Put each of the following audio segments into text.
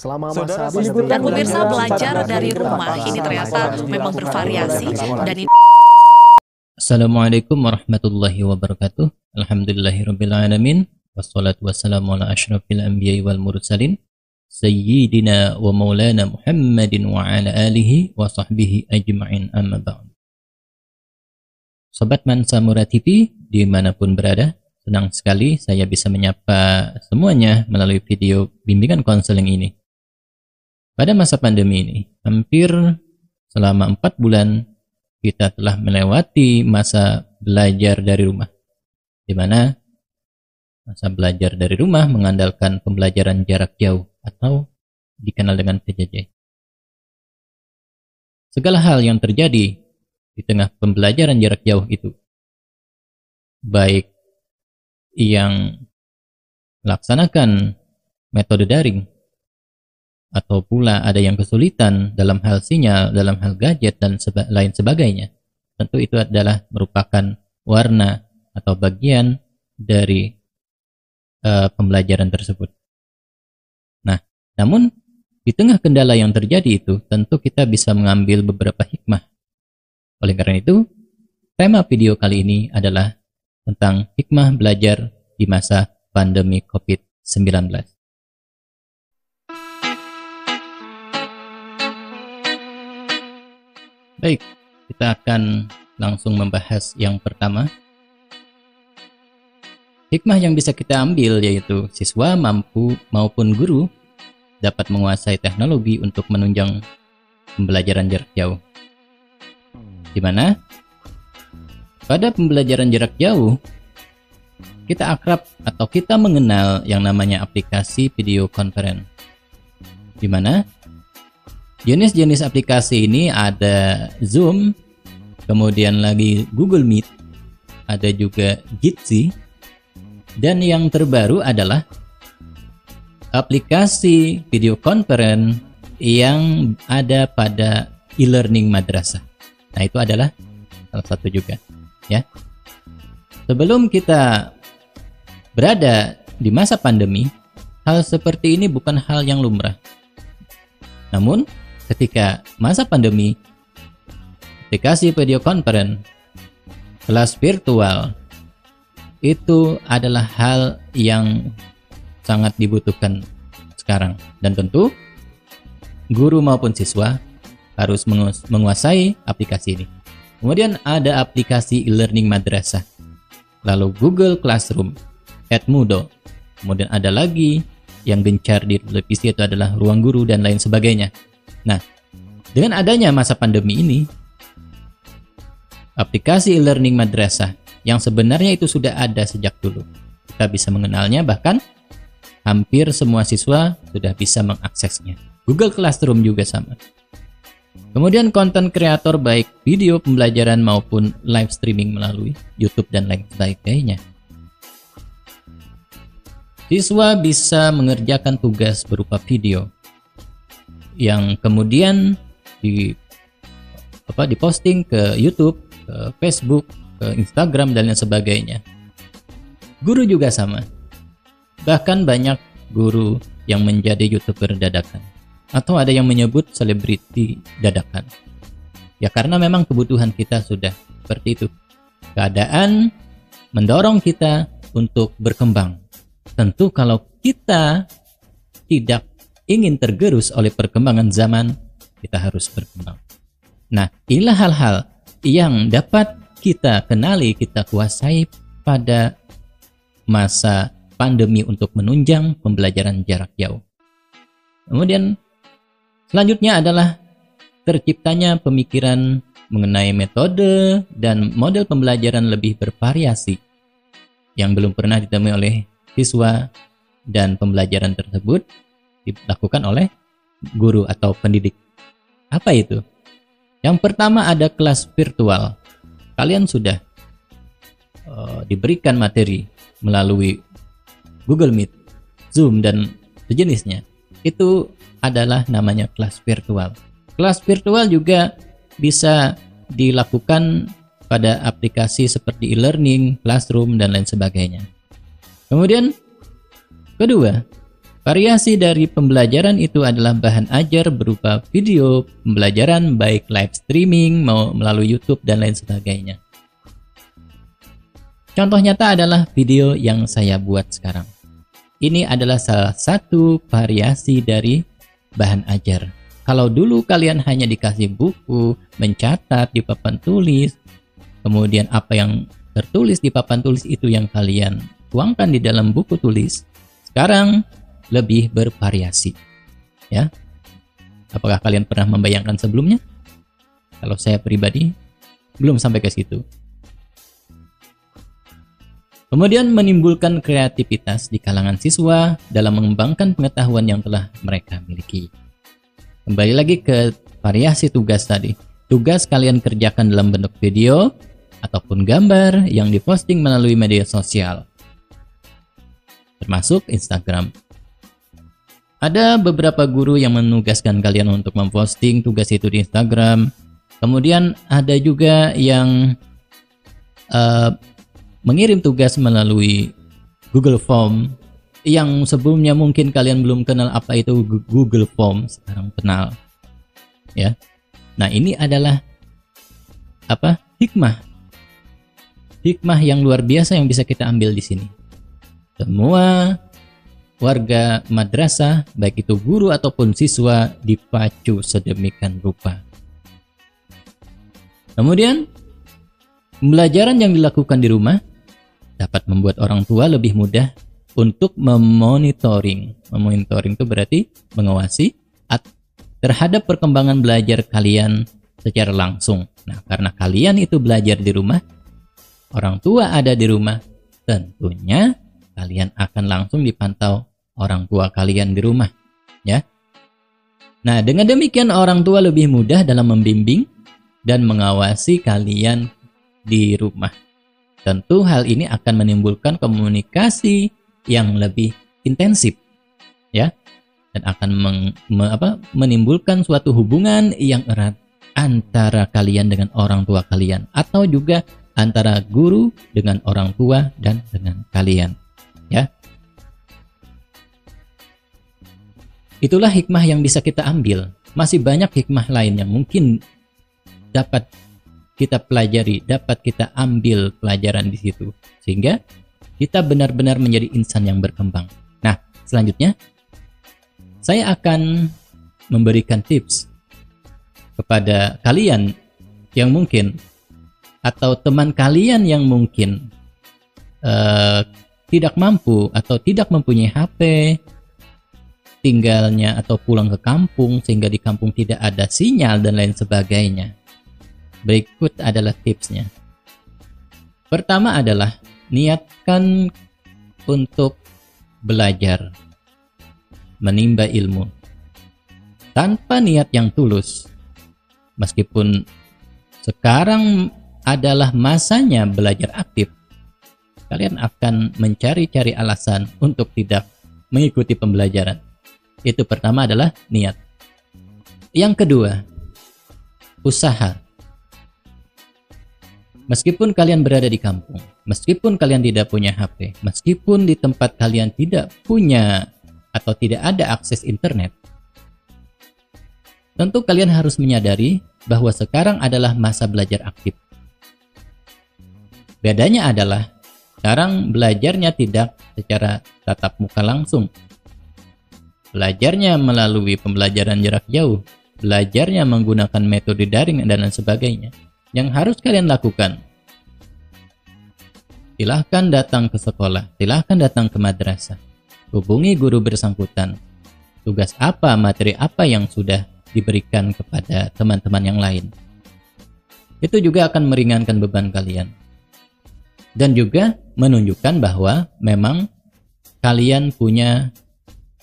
selama masa Dan pemirsa belajar dari rumah ini ternyata memang bervariasi dan ini. Assalamualaikum warahmatullahi wabarakatuh. Alhamdulillahirabbil alamin. Wassalatu wassalamu ala asyrafil anbiya'i wal mursalin sayyidina wa maulana Muhammadin wa ala alihi wa sahbihi ajma'in, amma ba'd. Sobat Mansamura TV dimanapun berada, senang sekali saya bisa menyapa semuanya melalui video bimbingan konseling ini. Pada masa pandemi ini, hampir selama 4 bulan kita telah melewati masa belajar dari rumah, di mana masa belajar dari rumah mengandalkan pembelajaran jarak jauh atau dikenal dengan PJJ. Segala hal yang terjadi di tengah pembelajaran jarak jauh itu, baik yang melaksanakan metode daring atau pula ada yang kesulitan dalam hal sinyal, dalam hal gadget dan lain sebagainya, tentu itu adalah merupakan warna atau bagian dari pembelajaran tersebut. Nah, namun di tengah kendala yang terjadi itu, tentu kita bisa mengambil beberapa hikmah. Oleh karena itu, tema video kali ini adalah tentang hikmah belajar di masa pandemi COVID-19. Baik, kita akan langsung membahas yang pertama. Hikmah yang bisa kita ambil yaitu siswa mampu maupun guru dapat menguasai teknologi untuk menunjang pembelajaran jarak jauh. Di mana pada pembelajaran jarak jauh kita akrab atau kita mengenal yang namanya aplikasi video conference. Di mana jenis-jenis aplikasi ini ada Zoom, kemudian lagi Google Meet, ada juga Jitsi, dan yang terbaru adalah aplikasi video conference yang ada pada e-learning madrasah. Nah, itu adalah salah satu juga, ya. Sebelum kita berada di masa pandemi, hal seperti ini bukan hal yang lumrah. Namun, ketika masa pandemi, aplikasi video conference, kelas virtual, itu adalah hal yang sangat dibutuhkan sekarang. Dan tentu, guru maupun siswa harus menguasai aplikasi ini. Kemudian ada aplikasi e-learning madrasah, lalu Google Classroom, Edmodo, kemudian ada lagi yang gencar di televisi itu adalah Ruang Guru dan lain sebagainya. Nah, dengan adanya masa pandemi ini, aplikasi e-learning madrasah yang sebenarnya itu sudah ada sejak dulu, kita bisa mengenalnya, bahkan hampir semua siswa sudah bisa mengaksesnya. Google Classroom juga sama. Kemudian konten kreator baik video pembelajaran maupun live streaming melalui YouTube dan lain sebagainya. Siswa bisa mengerjakan tugas berupa video yang kemudian diposting ke YouTube, ke Facebook, ke Instagram dan lain sebagainya. Guru juga sama. Bahkan banyak guru yang menjadi YouTuber dadakan, atau ada yang menyebut selebriti dadakan. Ya karena memang kebutuhan kita sudah seperti itu. Keadaan mendorong kita untuk berkembang. Tentu kalau kita tidak ingin tergerus oleh perkembangan zaman, kita harus berkembang. Nah, inilah hal-hal yang dapat kita kenali, kita kuasai pada masa pandemi untuk menunjang pembelajaran jarak jauh. Kemudian selanjutnya adalah terciptanya pemikiran mengenai metode dan model pembelajaran lebih bervariasi yang belum pernah ditemui oleh siswa, dan pembelajaran tersebut dilakukan oleh guru atau pendidik. Apa itu? Yang pertama ada kelas virtual. Kalian sudah diberikan materi melalui Google Meet, Zoom, dan sejenisnya. Itu adalah namanya kelas virtual. Kelas virtual juga bisa dilakukan pada aplikasi seperti e-learning, classroom, dan lain sebagainya. Kemudian, kedua, Variasi dari pembelajaran itu adalah bahan ajar berupa video pembelajaran baik live streaming mau melalui YouTube dan lain sebagainya. Contoh nyata adalah video yang saya buat sekarang. Ini adalah salah satu variasi dari bahan ajar. Kalau dulu kalian hanya dikasih buku, mencatat di papan tulis, kemudian apa yang tertulis di papan tulis itu yang kalian tuangkan di dalam buku tulis, sekarang lebih bervariasi, ya. Apakah kalian pernah membayangkan sebelumnya? Kalau saya pribadi belum sampai ke situ. Kemudian menimbulkan kreativitas di kalangan siswa dalam mengembangkan pengetahuan yang telah mereka miliki. Kembali lagi ke variasi tugas tadi. Tugas kalian kerjakan dalam bentuk video ataupun gambar yang diposting melalui media sosial, termasuk Instagram. Ada beberapa guru yang menugaskan kalian untuk memposting tugas itu di Instagram. Kemudian ada juga yang mengirim tugas melalui Google Form, yang sebelumnya mungkin kalian belum kenal apa itu Google Form, sekarang kenal, ya. Nah, ini adalah hikmah yang luar biasa yang bisa kita ambil di sini. Semua warga madrasah, baik itu guru ataupun siswa, dipacu sedemikian rupa. Kemudian, pembelajaran yang dilakukan di rumah dapat membuat orang tua lebih mudah untuk memonitoring. Memonitoring itu berarti mengawasi terhadap perkembangan belajar kalian secara langsung. Nah, karena kalian itu belajar di rumah, orang tua ada di rumah, tentunya kalian akan langsung dipantau orang tua kalian di rumah, ya. Nah, dengan demikian orang tua lebih mudah dalam membimbing dan mengawasi kalian di rumah. Tentu hal ini akan menimbulkan komunikasi yang lebih intensif, ya, dan akan menimbulkan suatu hubungan yang erat antara kalian dengan orang tua kalian, atau juga antara guru dengan orang tua dan dengan kalian, ya. Itulah hikmah yang bisa kita ambil. Masih banyak hikmah lain yang mungkin dapat kita pelajari, dapat kita ambil pelajaran di situ, sehingga kita benar-benar menjadi insan yang berkembang. Nah, selanjutnya saya akan memberikan tips kepada kalian yang mungkin, atau teman kalian yang mungkin tidak mampu atau tidak mempunyai HP, tinggalnya atau pulang ke kampung sehingga di kampung tidak ada sinyal dan lain sebagainya. Berikut adalah tipsnya. Pertama adalah niatkan untuk belajar, menimba ilmu. Tanpa niat yang tulus, meskipun sekarang adalah masanya belajar aktif, kalian akan mencari-cari alasan untuk tidak mengikuti pembelajaran. Itu pertama adalah niat. Yang kedua, usaha. Meskipun kalian berada di kampung, meskipun kalian tidak punya HP, meskipun di tempat kalian tidak punya atau tidak ada akses internet, tentu kalian harus menyadari bahwa sekarang adalah masa belajar aktif. Bedanya adalah sekarang belajarnya tidak secara tatap muka langsung. Belajarnya melalui pembelajaran jarak jauh, belajarnya menggunakan metode daring dan lain sebagainya. Yang harus kalian lakukan, silahkan datang ke sekolah, silahkan datang ke madrasah, hubungi guru bersangkutan, tugas apa, materi apa yang sudah diberikan kepada teman-teman yang lain. Itu juga akan meringankan beban kalian, dan juga menunjukkan bahwa memang kalian punya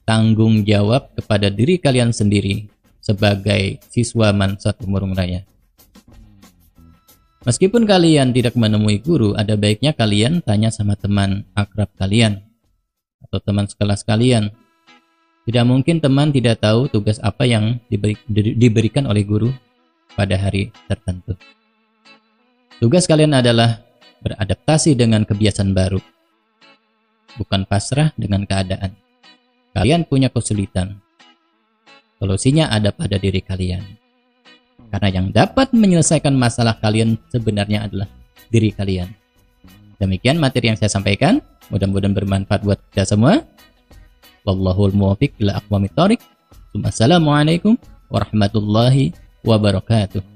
tanggung jawab kepada diri kalian sendiri sebagai siswa Mansat Umurung Raya. Meskipun kalian tidak menemui guru, ada baiknya kalian tanya sama teman akrab kalian atau teman sekelas kalian. Tidak mungkin teman tidak tahu tugas apa yang diberikan oleh guru pada hari tertentu. Tugas kalian adalah beradaptasi dengan kebiasaan baru, bukan pasrah dengan keadaan. kalian punya kesulitan, solusinya ada pada diri kalian. Karena yang dapat menyelesaikan masalah kalian sebenarnya adalah diri kalian. Demikian materi yang saya sampaikan. Mudah-mudahan bermanfaat buat kita semua. Wallahul muwaffiq ila aqwamit thoriq. Wassalamualaikum warahmatullahi wabarakatuh.